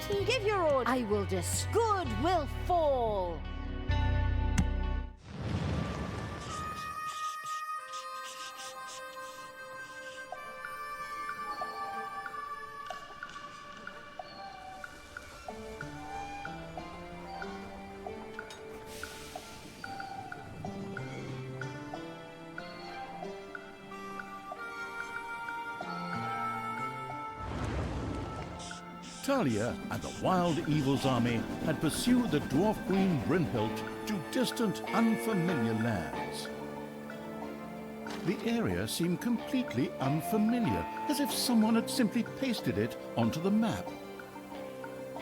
Mighty, give your order. I will good will fall. Talia and the wild evil's army had pursued the dwarf queen Brynhild to distant, unfamiliar lands. The area seemed completely unfamiliar, as if someone had simply pasted it onto the map.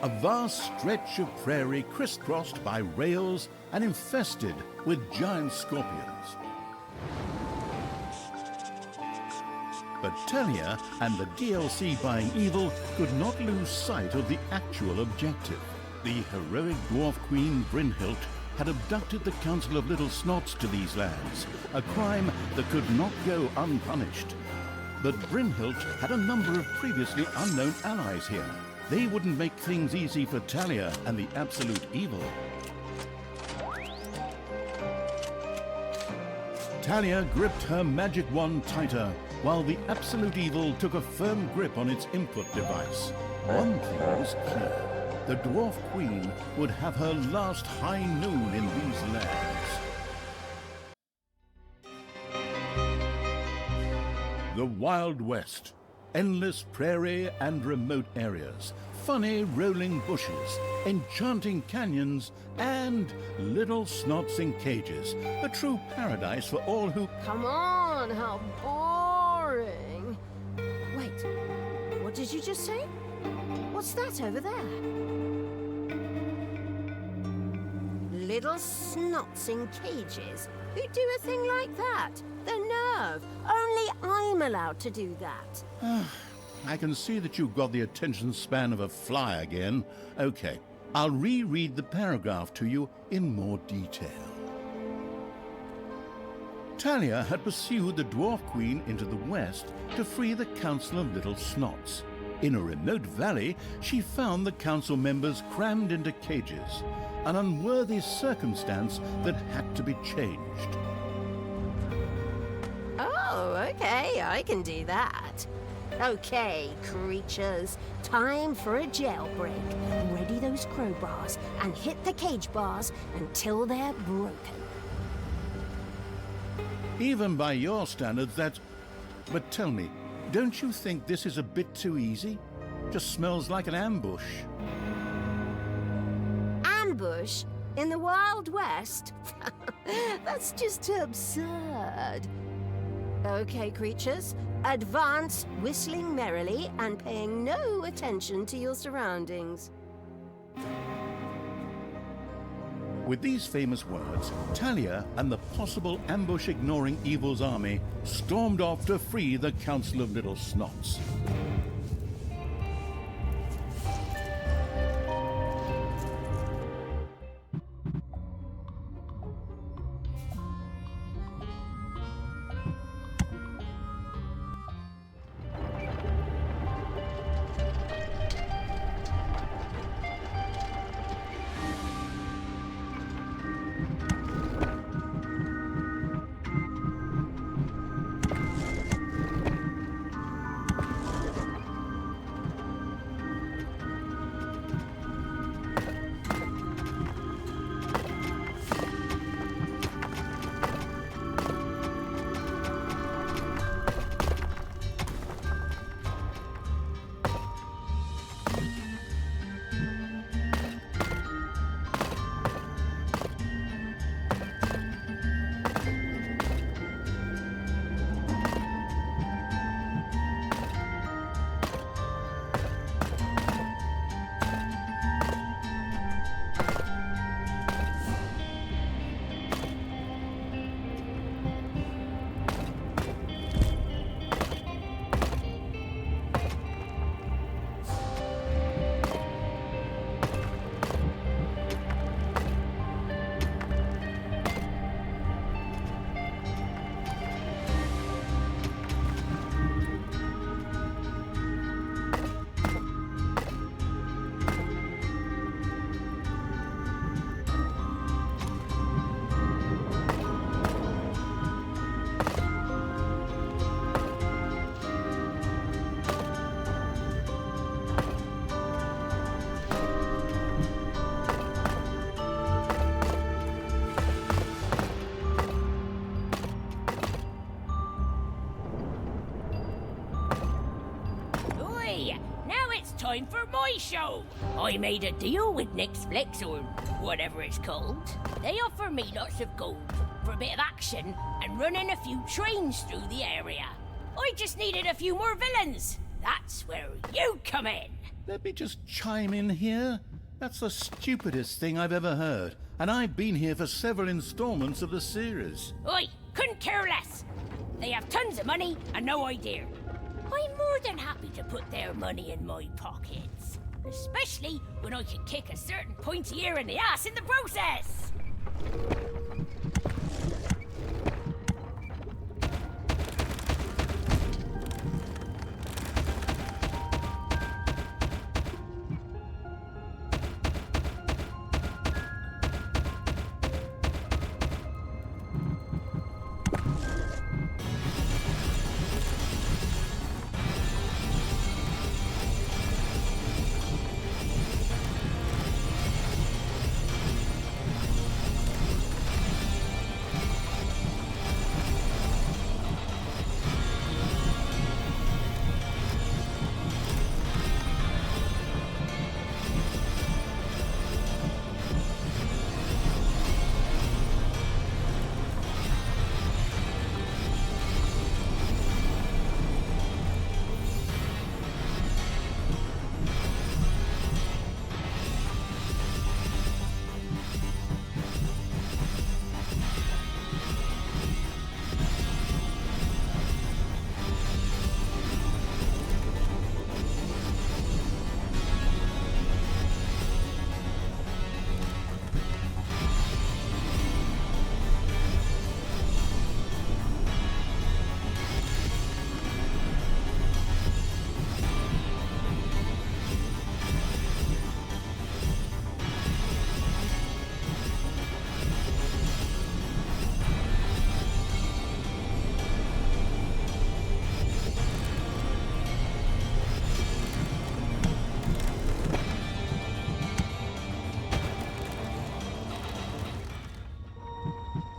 A vast stretch of prairie crisscrossed by rails and infested with giant scorpions. But Talia and the DLC buying evil could not lose sight of the actual objective. The heroic dwarf queen Brynhild had abducted the Council of Little Snots to these lands, a crime that could not go unpunished. But Brynhild had a number of previously unknown allies here. They wouldn't make things easy for Talia and the absolute evil. Talia gripped her magic wand tighter, while the absolute evil took a firm grip on its input device. One thing was clear. The dwarf queen would have her last high noon in these lands. The Wild West. Endless prairie and remote areas. Funny rolling bushes, enchanting canyons, and little snots in cages. A true paradise for all who... Come on, how boring. Wait, what did you just say? What's that over there? Little snots in cages? Who'd do a thing like that? The nerve! Only I'm allowed to do that. I can see that you've got the attention span of a fly again. Okay, I'll reread the paragraph to you in more detail. Talia had pursued the dwarf queen into the west to free the Council of Little Snots. In a remote valley, she found the council members crammed into cages, an unworthy circumstance that had to be changed. Oh, okay, I can do that. Okay, creatures, time for a jailbreak. Ready those crowbars and hit the cage bars until they're broken. Even by your standards, that's... But tell me, don't you think this is a bit too easy? Just smells like an ambush. Ambush? In the Wild West? That's just absurd. Okay, creatures, advance whistling merrily and paying no attention to your surroundings. With these famous words, Talia and the possible ambush-ignoring evil's army stormed off to free the Council of Little Snots. time for my show. I made a deal with Netflix, or whatever it's called. They offer me lots of gold for a bit of action and running a few trains through the area. I just needed a few more villains. That's where you come in. Let me just chime in here. That's the stupidest thing I've ever heard, and I've been here for several installments of the series. Oi, couldn't care less. They have tons of money and no idea. I'm more than happy to put their money in my pockets. Especially when I can kick a certain pointy ear in the ass in the process.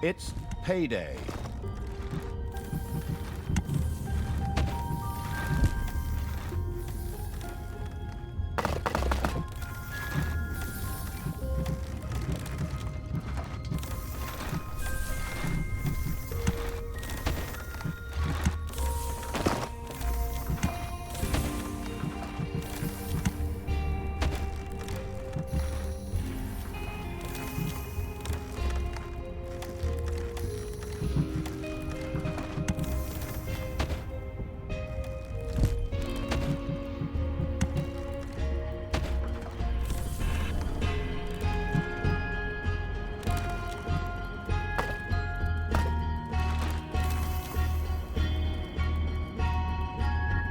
It's payday.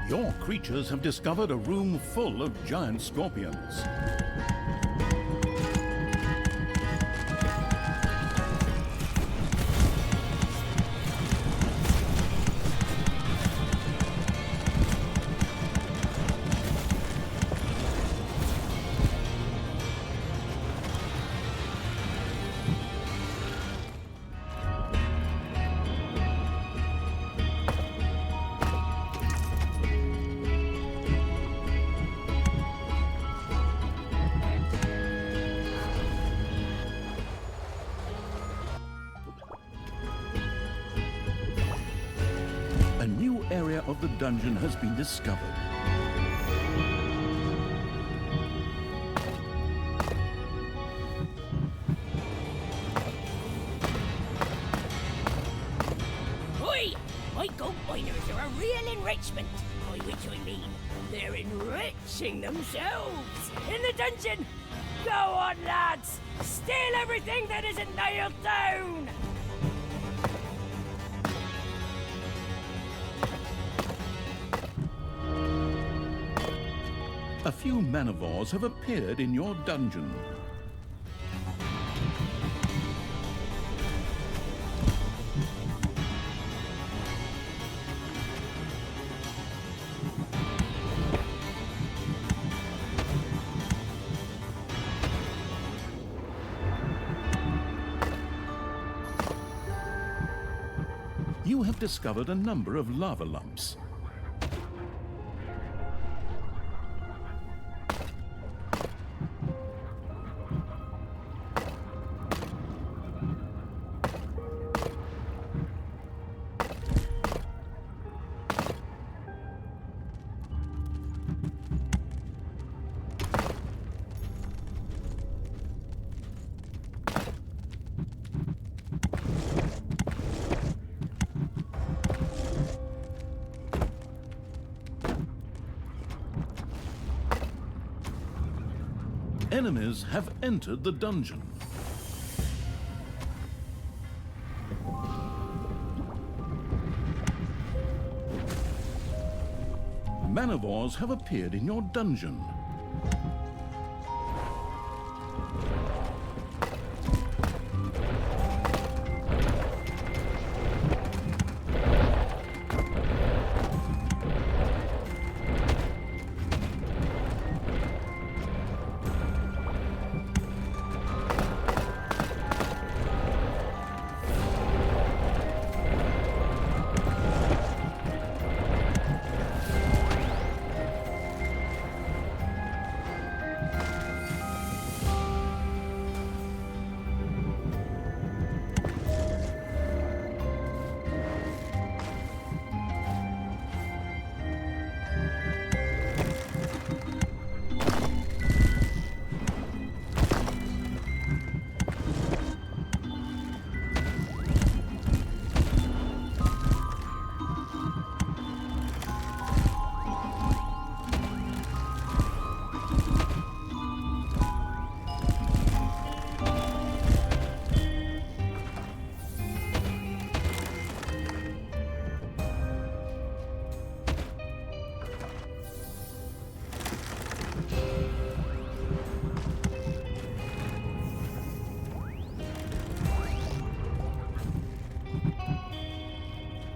Your creatures have discovered a room full of giant scorpions. A new area of the dungeon has been discovered. Oi! My gold miners are a real enrichment, by which I mean they're enriching themselves in the dungeon. Go on, lads! Steal everything that isn't nailed down! A few manivores have appeared in your dungeon. You have discovered a number of lava lumps. Enemies have entered the dungeon. Manivores have appeared in your dungeon.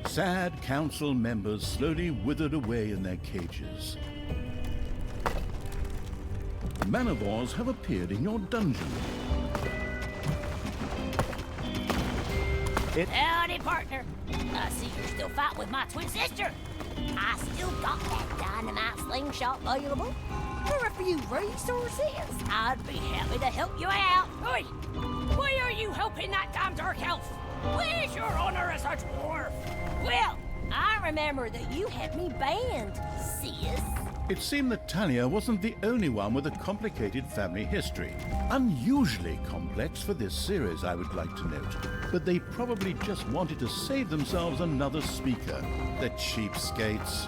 Sad council members slowly withered away in their cages. Manivores have appeared in your dungeon. Howdy, partner. I see you're still fighting with my twin sister. I still got that dynamite slingshot available. For a few resources, I'd be happy to help you out. Oi! Why are you helping that damn dark elf? Where's your honor as a dwarf? Well, I remember that you had me banned, sis. It seemed that Talia wasn't the only one with a complicated family history. Unusually complex for this series, I would like to note. But they probably just wanted to save themselves another speaker. The cheapskates.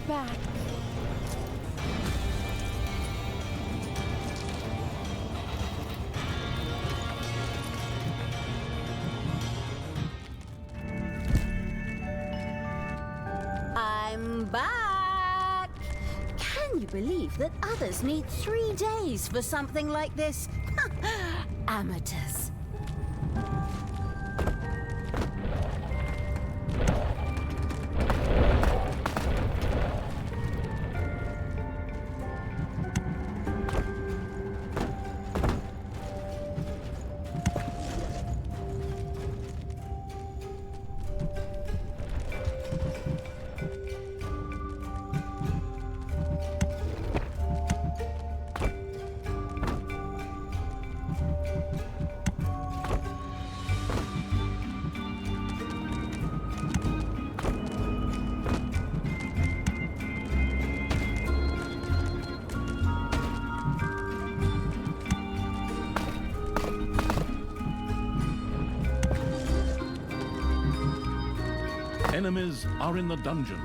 Back. I'm back! Can you believe that others need 3 days for something like this? Amateurs. enemies are in the dungeon.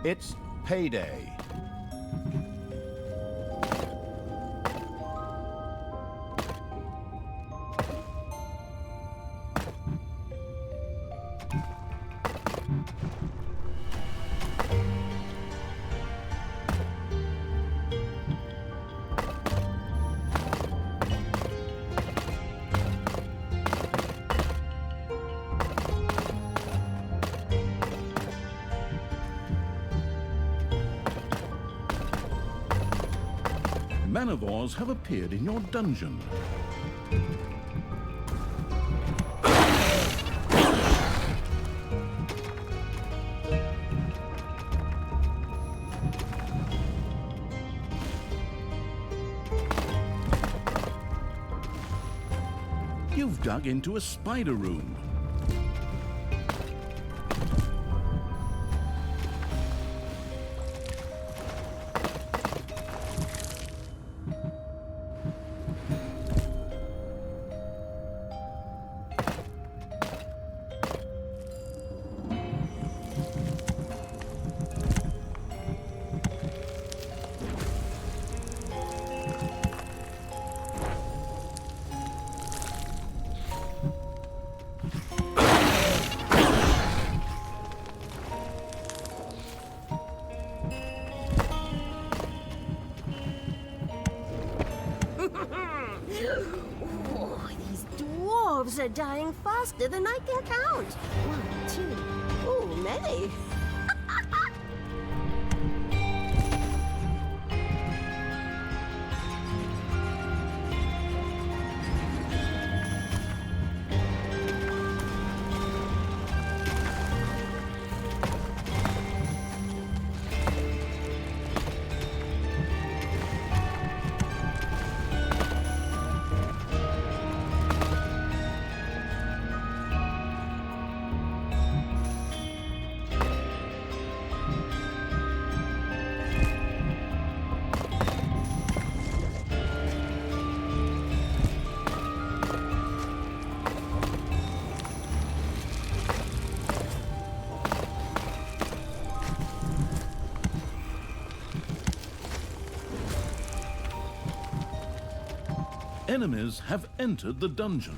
It's payday. Manivores have appeared in your dungeon. You've dug into a spider room. Oh, these dwarves are dying faster than I can count. 1, 2, oh, many. Enemies have entered the dungeon.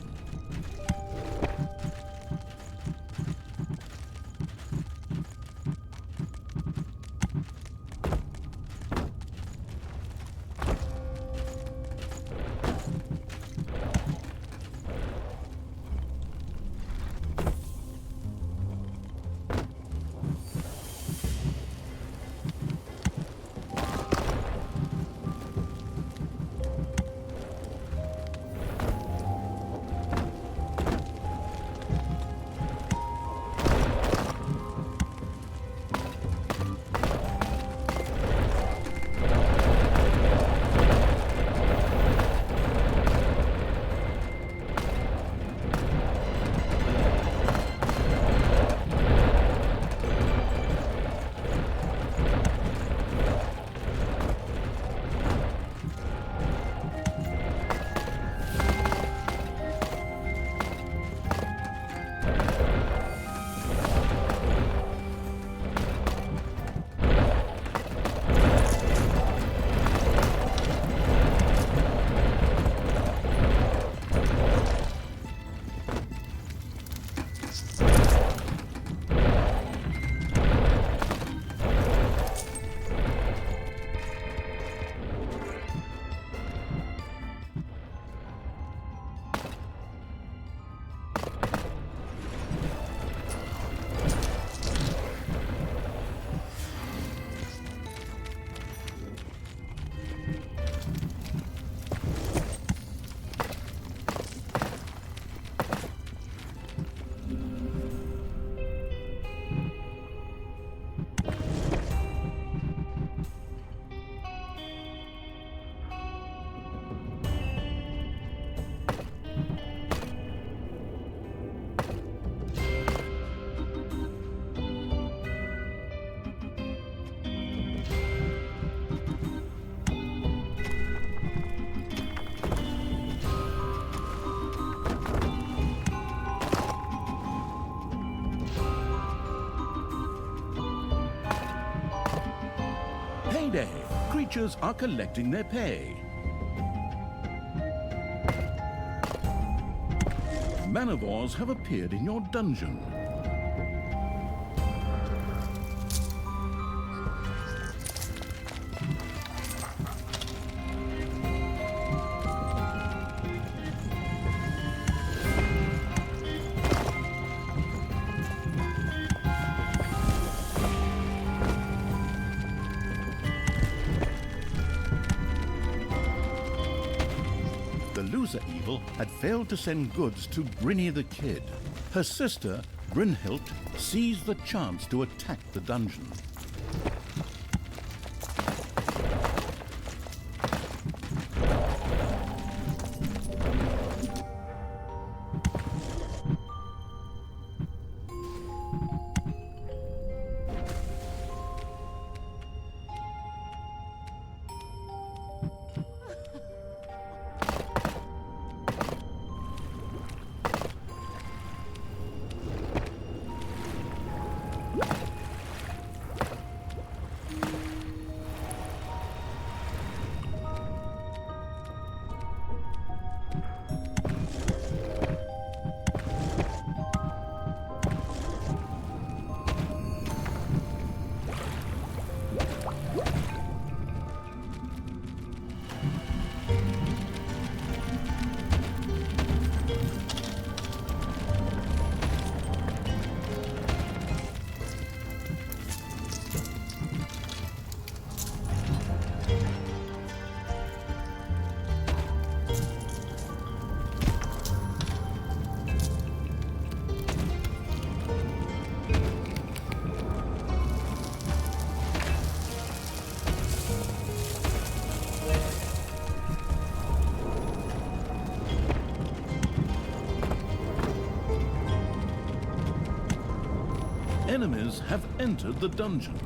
Payday! Creatures are collecting their pay. Manivores have appeared in your dungeon. The loser evil had failed to send goods to Brinny the Kid. Her sister, Brynhild, seized the chance to attack the dungeon. Enemies have entered the dungeon.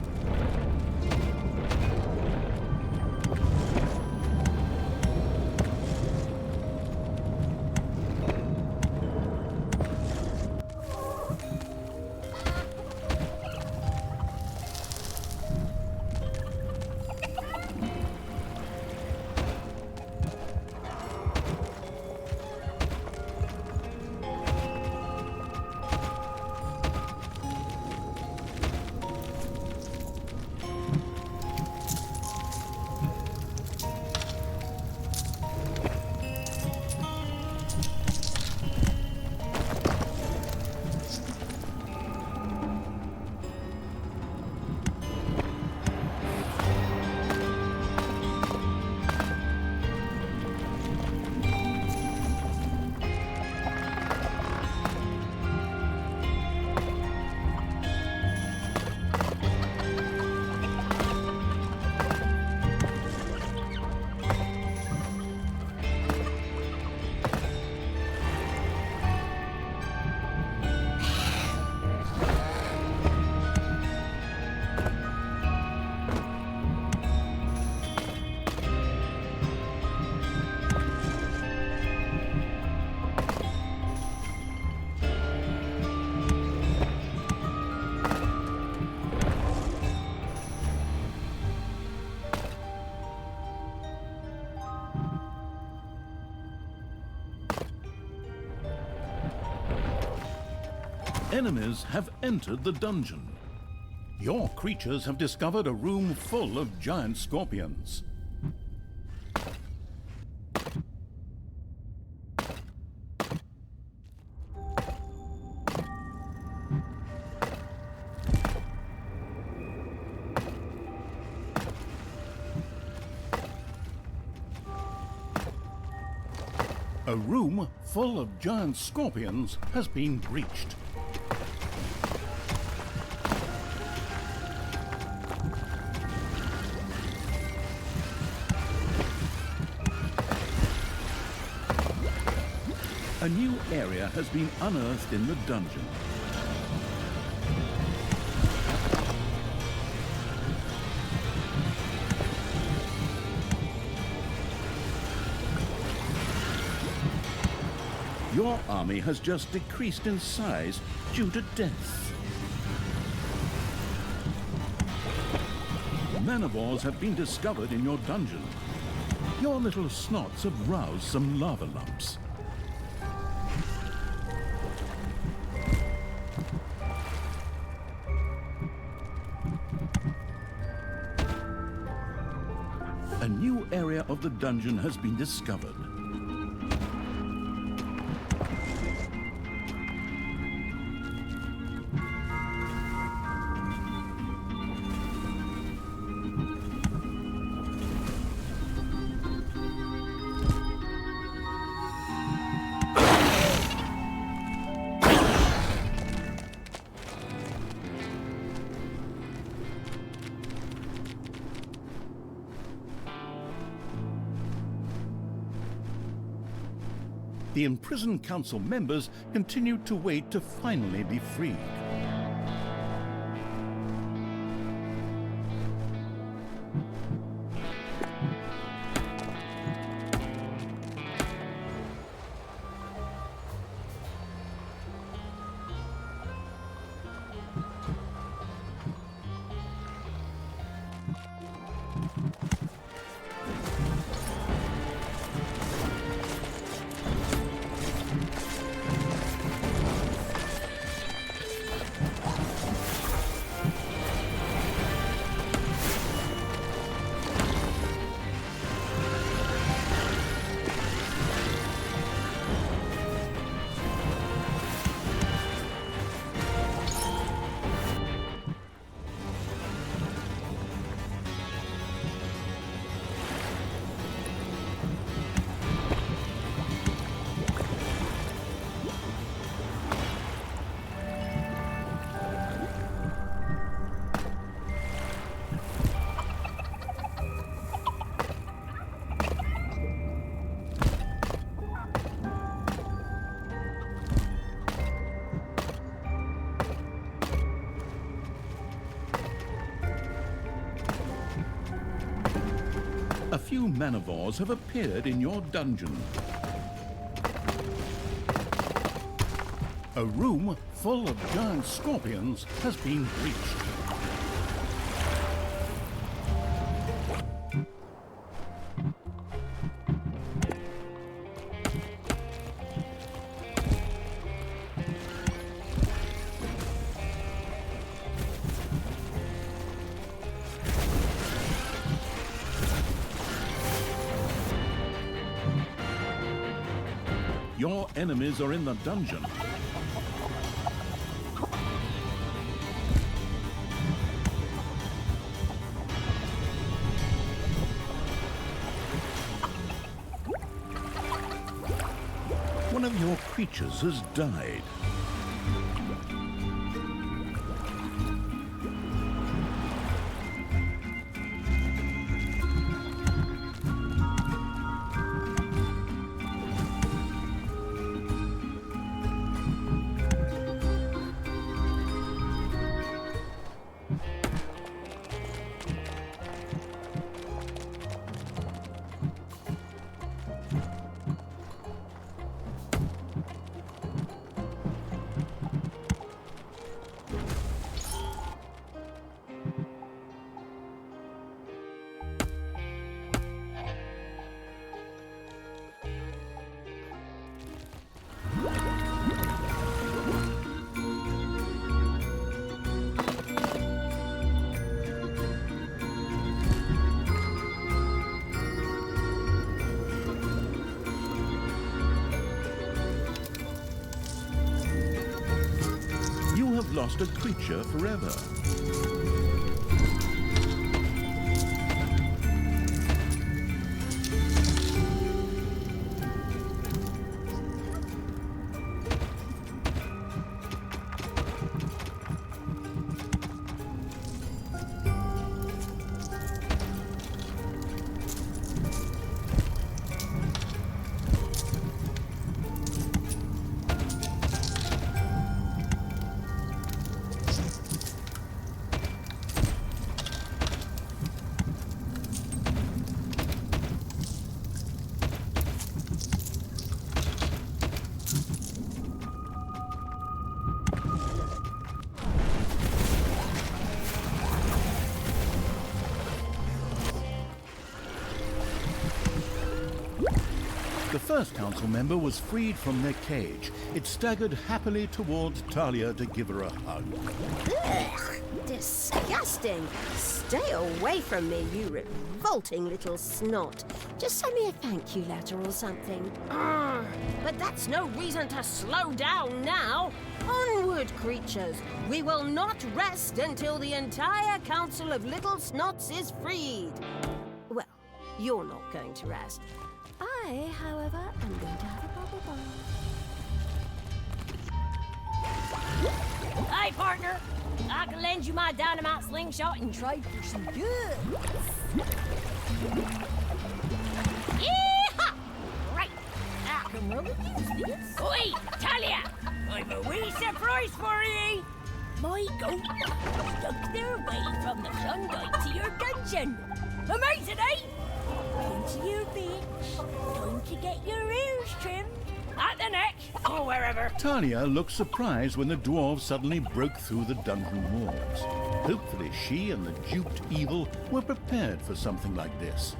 Enemies have entered the dungeon. Your creatures have discovered a room full of giant scorpions. A room full of giant scorpions has been breached. A new area has been unearthed in the dungeon. Your army has just decreased in size due to death. manivores have been discovered in your dungeon. Your little snots have roused some lava lumps. A new area of the dungeon has been discovered. The imprisoned council members continued to wait to finally be freed. A few manivores have appeared in your dungeon. A room full of giant scorpions has been breached. Your enemies are in the dungeon. One of your creatures has died. Lost a creature forever. first council member was freed from their cage. It staggered happily towards Talia to give her a hug. Ugh, disgusting. Stay away from me, you revolting little snot. Just send me a thank you letter or something. But that's no reason to slow down now. Onward, creatures. We will not rest until the entire Council of Little Snots is freed. Well, you're not going to rest. I, however, am going to have a bubble bath. Hey, partner. I can lend you my dynamite slingshot and trade for some goods. Yeehaw! Right. I can really use this. Oi, Talia! I've a wee surprise for ye! My goat stuck their way from the Klondike to your dungeon. Amazing, eh? Into your bitch. Time to get your ears trimmed. At the neck, or wherever. Talia looked surprised when the dwarves suddenly broke through the dungeon walls. Hopefully she and the duped evil were prepared for something like this.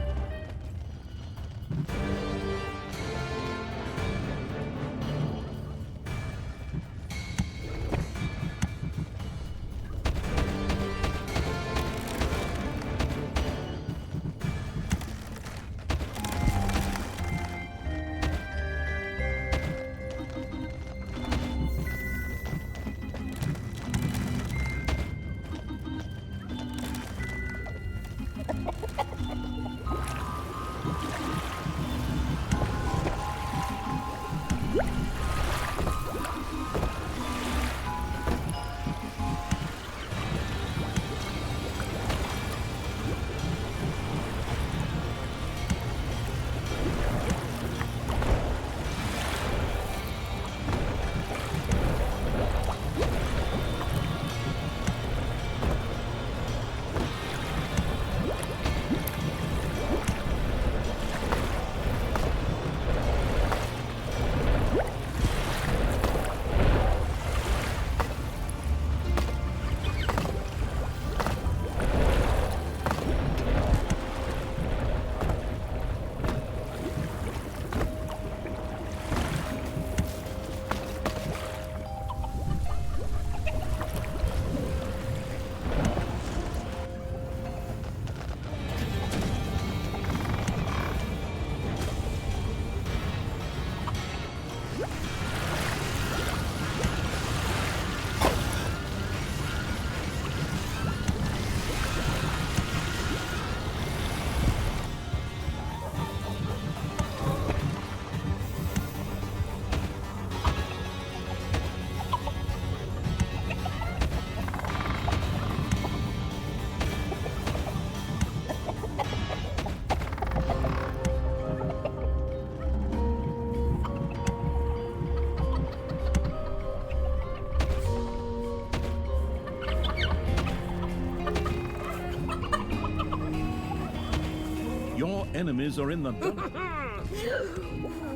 Your enemies are in the dungeon.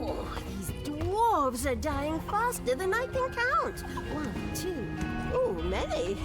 Oh, these dwarves are dying faster than I can count. 1, 2, oh, many.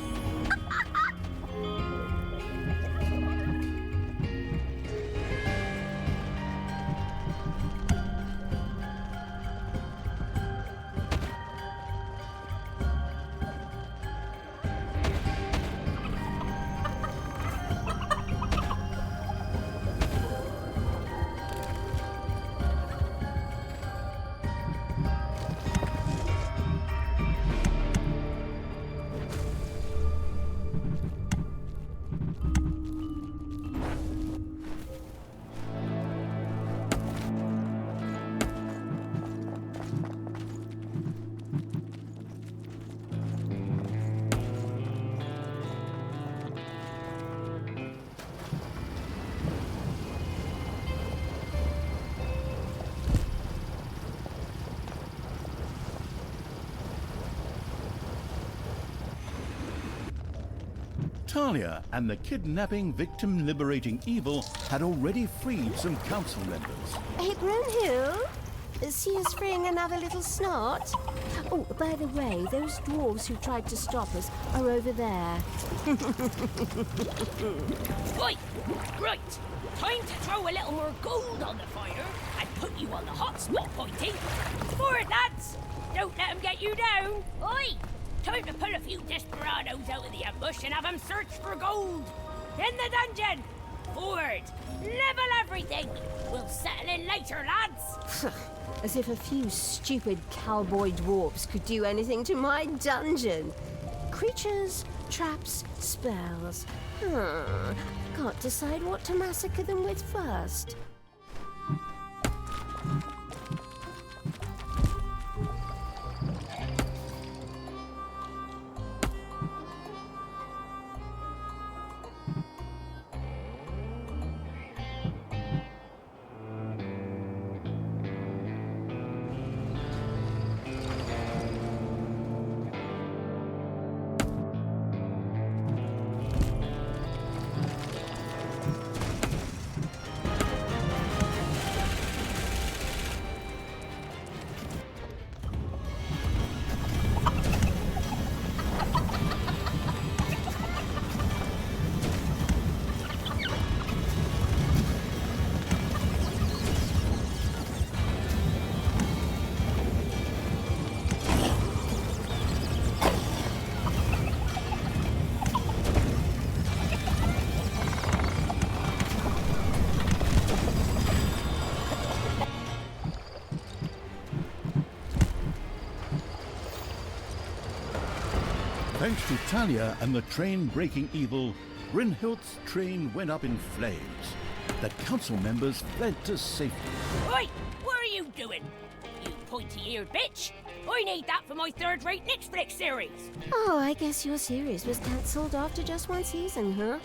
Talia and the kidnapping victim liberating evil had already freed some council members. Hey, Brunhild, See us freeing another little snot? Oh, by the way, those dwarves who tried to stop us are over there. Right, right. Time to throw a little more gold on the fire and put you on the hot spot, Pointy. Forward, lads! Don't let them get you down. Oi! Time to pull a few desperados out of the ambush and have them search for gold. In the dungeon! Forward! Level everything! We'll settle in later, lads! As if a few stupid cowboy dwarves could do anything to my dungeon. Creatures, traps, spells. Can't decide what to massacre them with first. Thanks to Talia and the train breaking evil, Brynhild's train went up in flames. The council members fled to safety. Oi! What are you doing? You pointy-eared bitch! I need that for my third-rate Netflix series! Oh, I guess your series was cancelled after just one season, huh?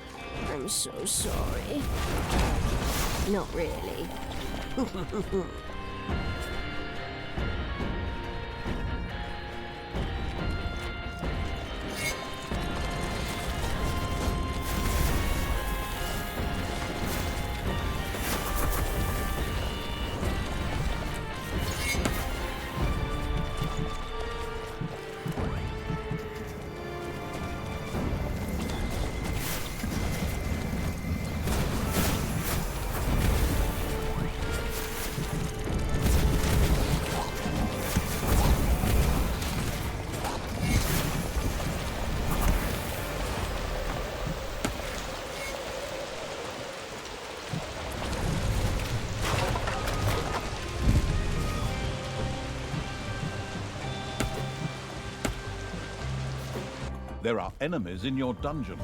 I'm so sorry. Not really. There are enemies in your dungeon.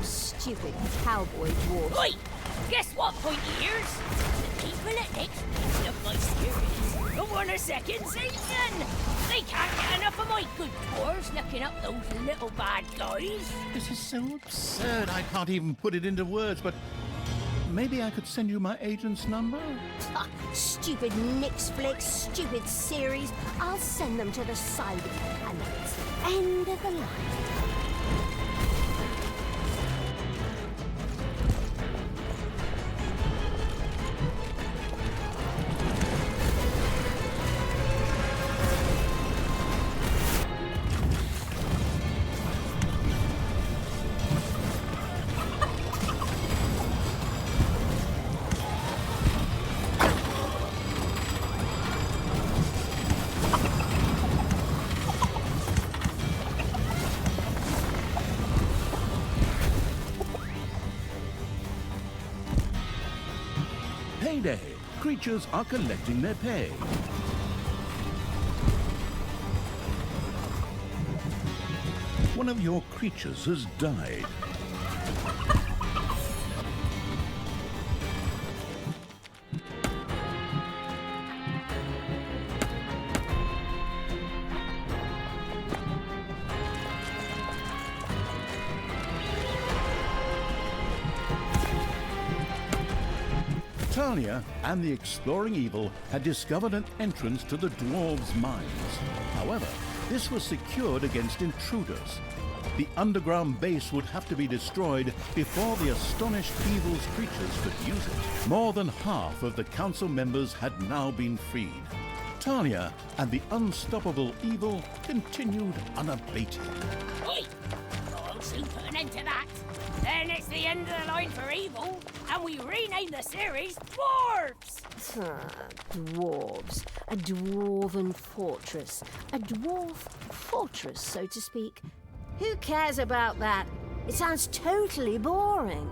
Stupid cowboy dwarf. Oi! Guess what, pointy ears? The people at next love my series. Don't want a second season! They can't get enough of my good dwarves looking up those little bad guys. This is so absurd, I can't even put it into words, but maybe I could send you my agent's number? Stupid Nix flicks, stupid series. I'll send them to the side, and that's the end of the line. payday! Creatures are collecting their pay. One of your creatures has died. Talia and the exploring evil had discovered an entrance to the dwarves' mines. However, this was secured against intruders. The underground base would have to be destroyed before the astonished evil's creatures could use it. More than half of the council members had now been freed. Talia and the unstoppable evil continued unabated. Oi! I'll soon put an end to that. Then it's the end of the line for evil, and we rename the series Dwarves! Dwarves. A dwarven fortress. A dwarf fortress, so to speak. Who cares about that? It sounds totally boring.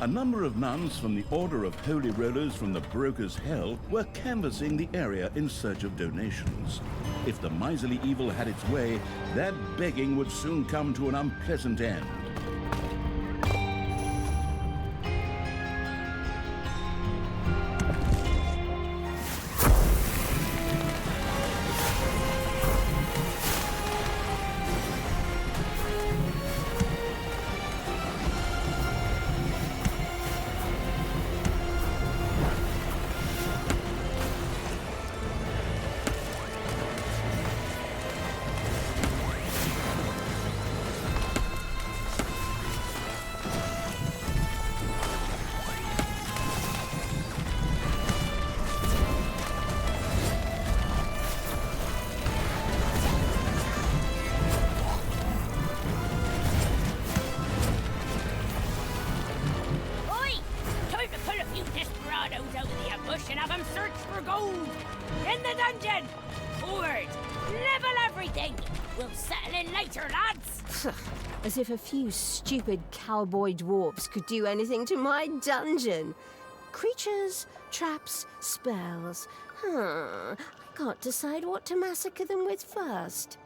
A number of nuns from the Order of Holy Rollers from the Broker's Hell were canvassing the area in search of donations. If the miserly evil had its way, that begging would soon come to an unpleasant end. And have them search for gold! In the dungeon! Forward! Level everything! We'll settle in later, lads! As if a few stupid cowboy dwarfs could do anything to my dungeon. Creatures, traps, spells. I can't decide what to massacre them with first.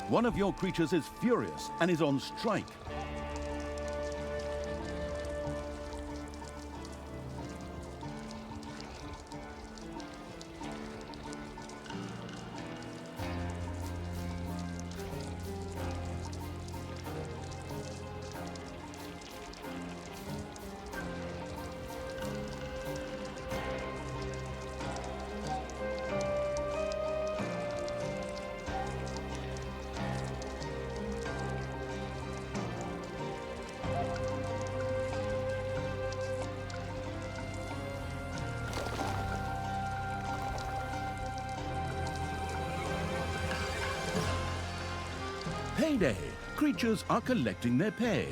One of your creatures is furious and is on strike. Payday! Creatures are collecting their pay.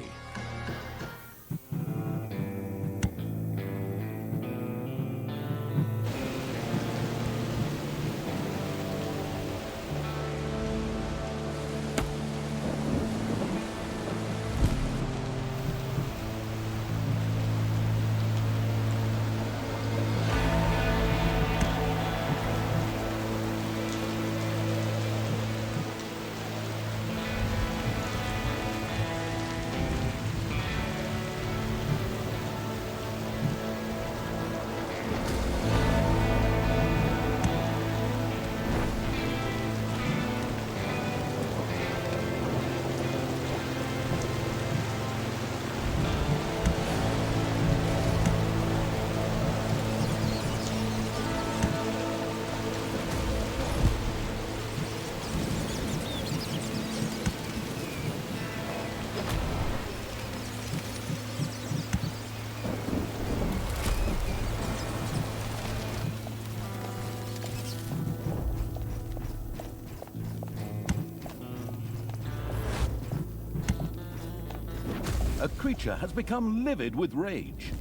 A creature has become livid with rage.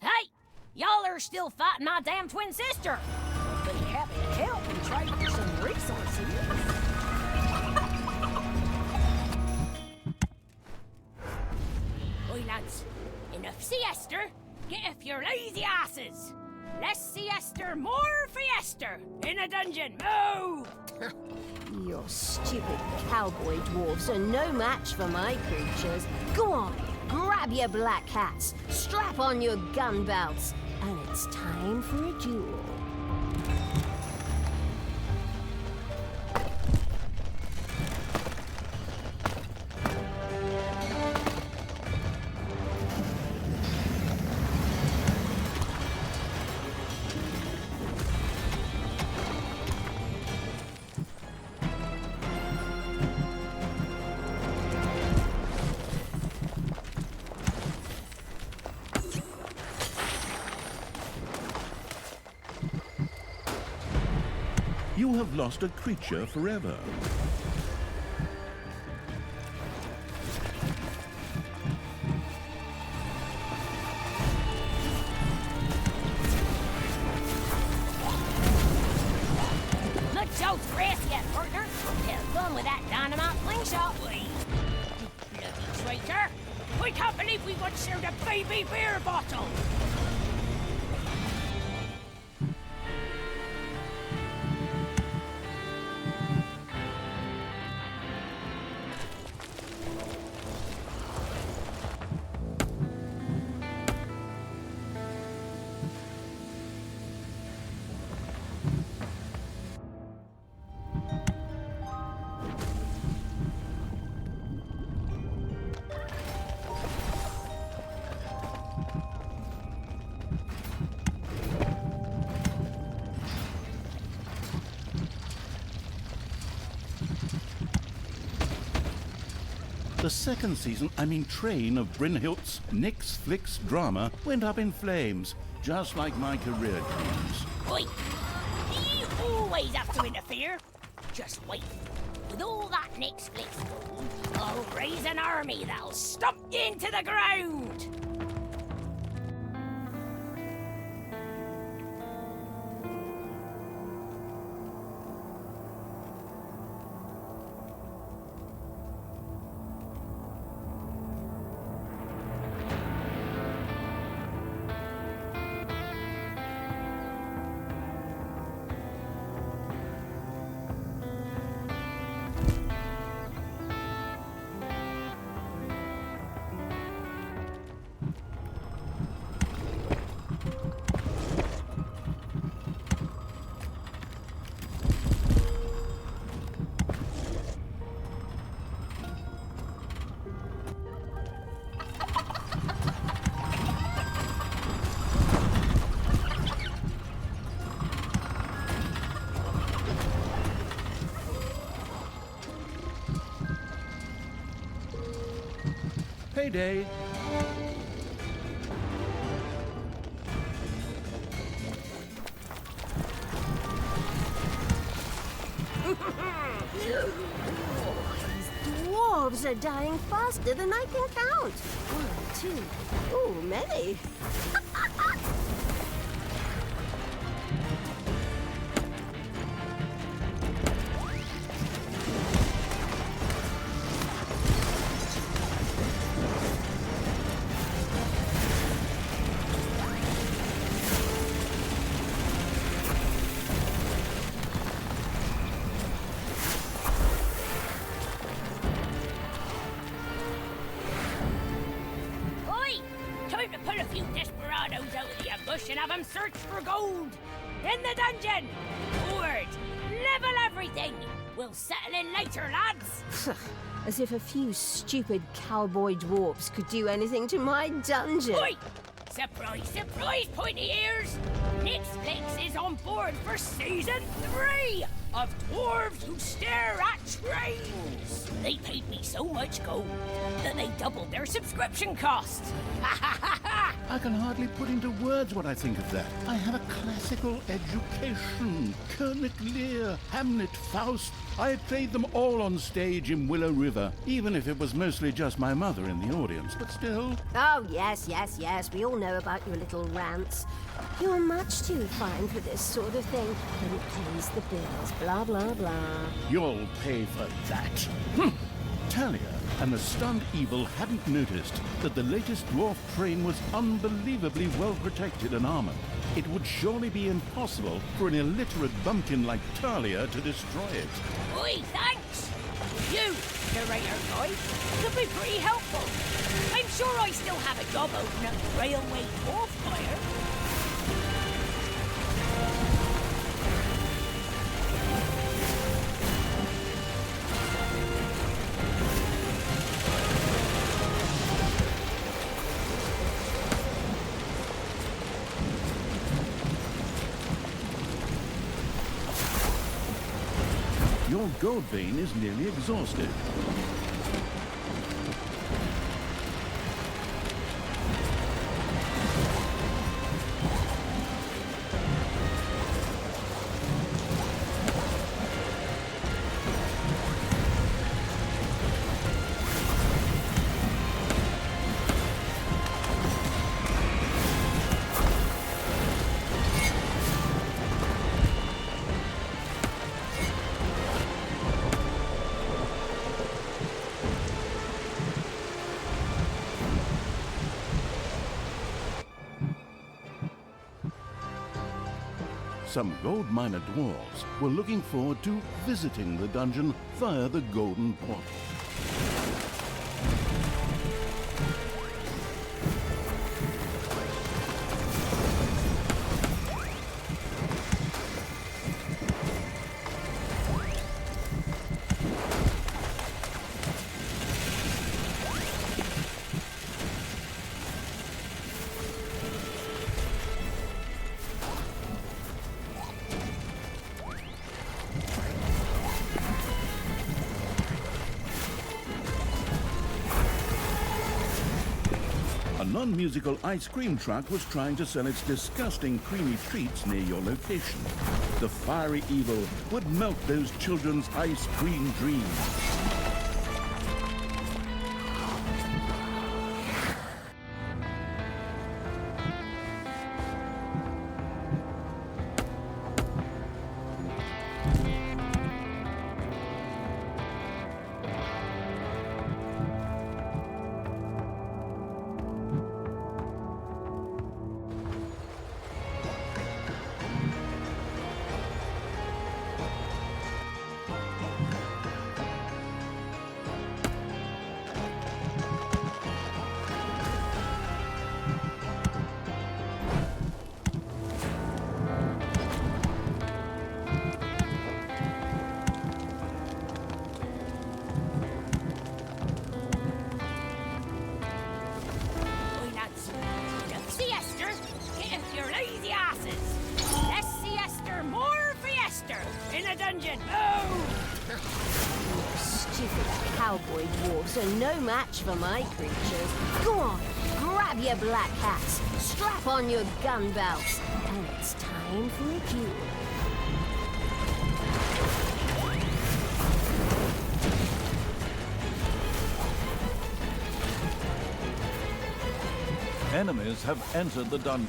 Hey! Y'all are still fighting my damn twin sister! Be happy to help and trade for some resources. Oi, lads. Enough siesta. Get off your lazy asses. Less siesta, more fiesta. In a dungeon. Move! Your stupid cowboy dwarves are no match for my creatures. Go on, grab your black hats, strap on your gun belts, and it's time for a duel. You have lost a creature forever. Look, Joe's brassy yet, partner. Have fun with that dynamite slingshot, we. You bloody traitor! I can't believe we once shared a baby beer bottle! The second season, train of Brynhildt's Nix Flicks drama went up in flames, just like my career dreams. Oi! You always have to interfere. Just wait. With all that next flick's gold, I'll raise an army that'll stomp you into the ground! payday. Dwarves are dying faster than I can count. 1, 2. Oh, many. Oi! Time to pull a few desperados out of the ambush and have them search for gold! In the dungeon! Forward! Level everything! We'll settle in later, lads! As if a few stupid cowboy dwarfs could do anything to my dungeon. Oi! Surprise, surprise, pointy ears! Netflix is on board for season 3 of Dwarves Who Stare at Trains! They paid me so much gold that they doubled their subscription cost! Ha ha ha ha! I can hardly put into words what I think of that. I have a classical education. König Lear, Hamlet, Faust. I played them all on stage in Willow River, even if it was mostly just my mother in the audience, but still. Oh, yes. We all know about your little rants. You're much too fine for this sort of thing, but it pays the bills. Blah, blah, blah. You'll pay for that. Talia and the stunned Evil hadn't noticed that the latest dwarf train was unbelievably well protected and armored. It would surely be impossible for an illiterate bumpkin like Talia to destroy it. Oi, thanks! You, narrator guy, could be pretty helpful. I'm sure I still have a job open at Railway Dwarf Fire. Your gold vein is nearly exhausted. Some gold miner dwarves were looking forward to visiting the dungeon via the golden portal. A non-musical ice cream truck was trying to sell its disgusting creamy treats near your location. The fiery Evil would melt those children's ice cream dreams. In the dungeon! Oh! stupid cowboy dwarfs are no match for my creatures. Go on, grab your black hats, strap on your gun belts, and it's time for a duel. Enemies have entered the dungeon.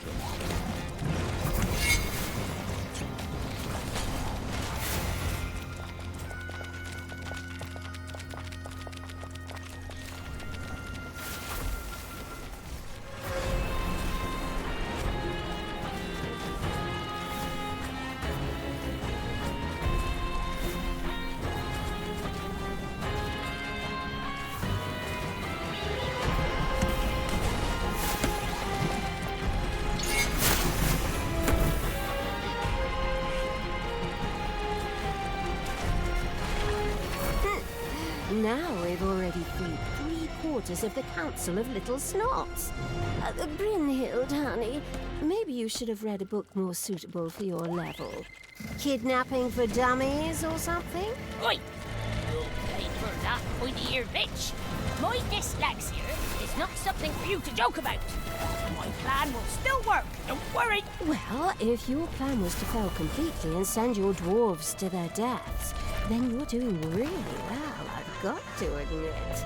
Now we've already freed 3/4 of the Council of Little Snots. Brynhild, honey, maybe you should have read a book more suitable for your level. Kidnapping for Dummies or something? Oi! You'll pay for that, pointy-eared bitch. My dyslexia is not something for you to joke about. My plan will still work, don't worry. Well, if your plan was to fail completely and send your dwarves to their deaths, then you're doing really well, I've got to admit.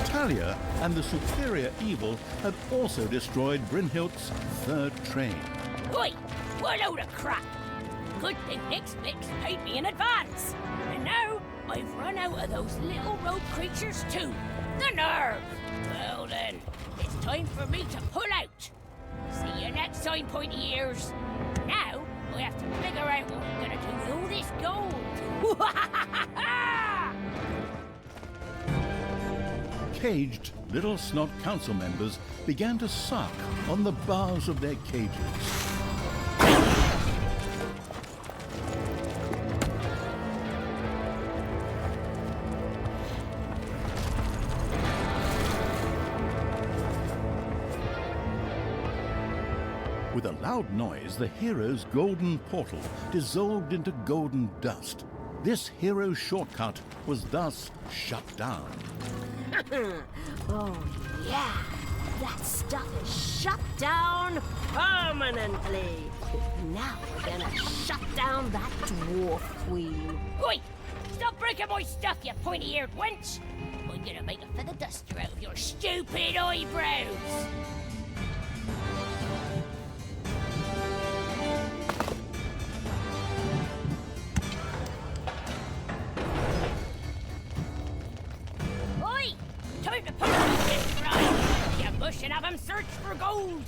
Talia and the superior evil had also destroyed Brynhild's third train. Oi! What a load of crap! Good thing Nixflix paid me in advance. And now I've run out of those little rogue creatures too. The nerve! Well then, it's time for me to pull out. See you next time, pointy ears. Now I have to figure out what I'm gonna do with all this gold. Caged Little Snot Council members began to suck on the bars of their cages. With a loud noise, the hero's golden portal dissolved into golden dust. This hero's shortcut was thus shut down. Oh, yeah. That stuff is shut down permanently. Now we're gonna shut down that dwarf queen. Oi! Stop breaking my stuff, you pointy-eared wench! I'm gonna make a feather duster out of your stupid eyebrows! Oi! Time to put on this ride! You bush and have 'em search for gold!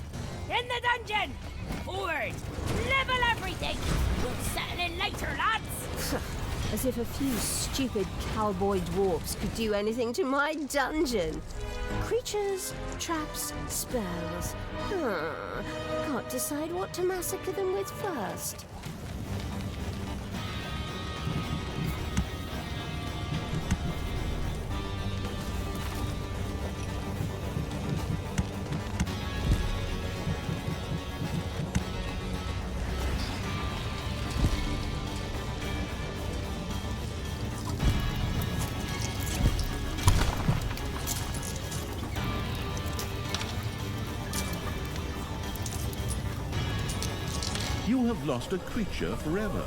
In the dungeon! Forward! Level everything! We'll settle in later, lads! As if a few stupid cowboy dwarfs could do anything to my dungeon. Creatures, traps, spells. Can't decide what to massacre them with first. You have lost a creature forever.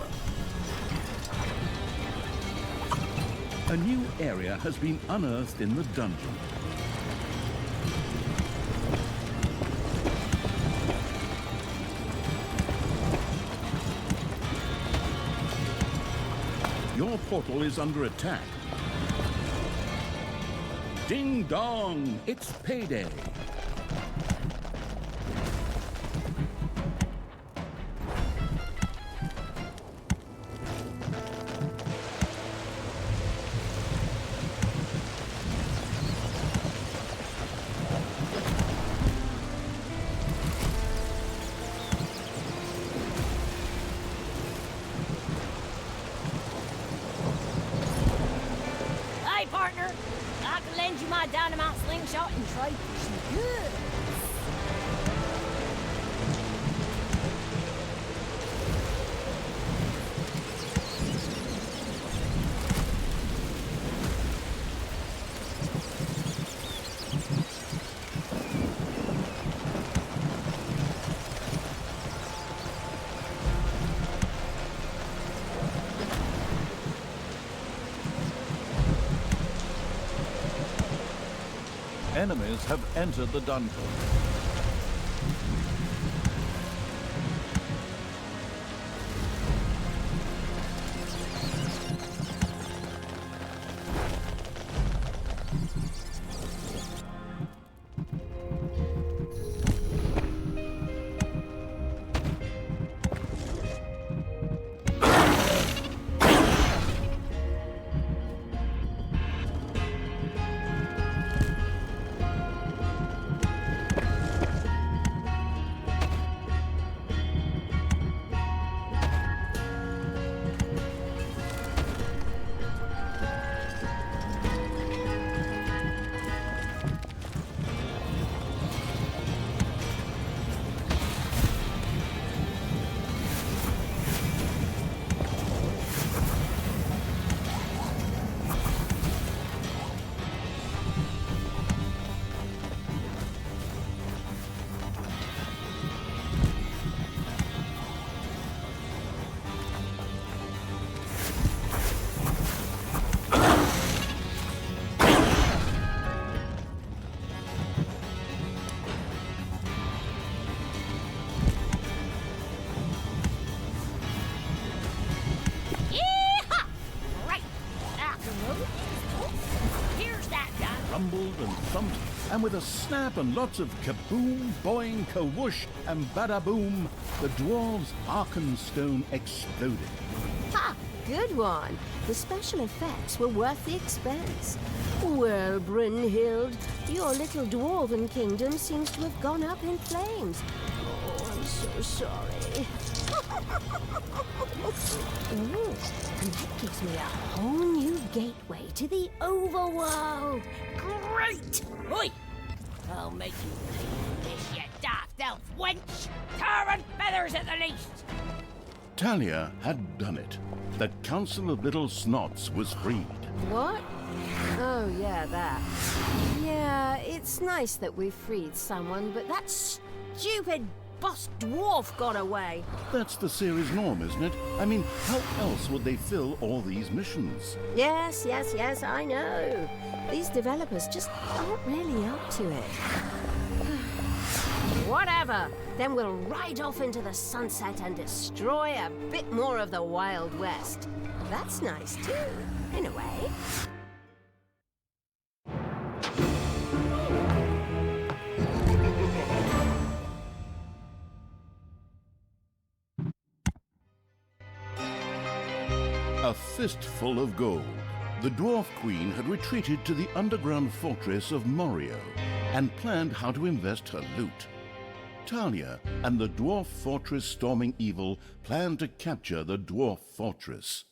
A new area has been unearthed in the dungeon. your portal is under attack. Ding dong, it's payday. Hey, partner. I can lend you my dynamite slingshot and trade for some goods. Enemies have entered the dungeon. Rumbled and thumped, and with a snap and lots of kaboom, boing, kawoosh, and bada-boom, the dwarves' Arkenstone exploded. Ha! Good one. The special effects were worth the expense. Well, Brynhild, your little dwarven kingdom seems to have gone up in flames. Oh, I'm so sorry. Ooh, and that gives me a whole new gateway to the overworld. Great! Oi! I'll make you pay for this, you daft elf wench! Tar and feathers at the least! Talia had done it. The Council of Little Snots was freed. What? Oh, yeah, that. Yeah, it's nice that we freed someone, but that stupid boss dwarf got away. That's the series norm, isn't it? I mean, how else would they fill all these missions? Yes, I know. These developers just aren't really up to it. Whatever. Then we'll ride off into the sunset and destroy a bit more of the Wild West. That's nice too, in a way. A fistful of gold. The Dwarf Queen had retreated to the underground fortress of Morio and planned how to invest her loot. Talia and the Dwarf Fortress Storming Evil planned to capture the Dwarf Fortress.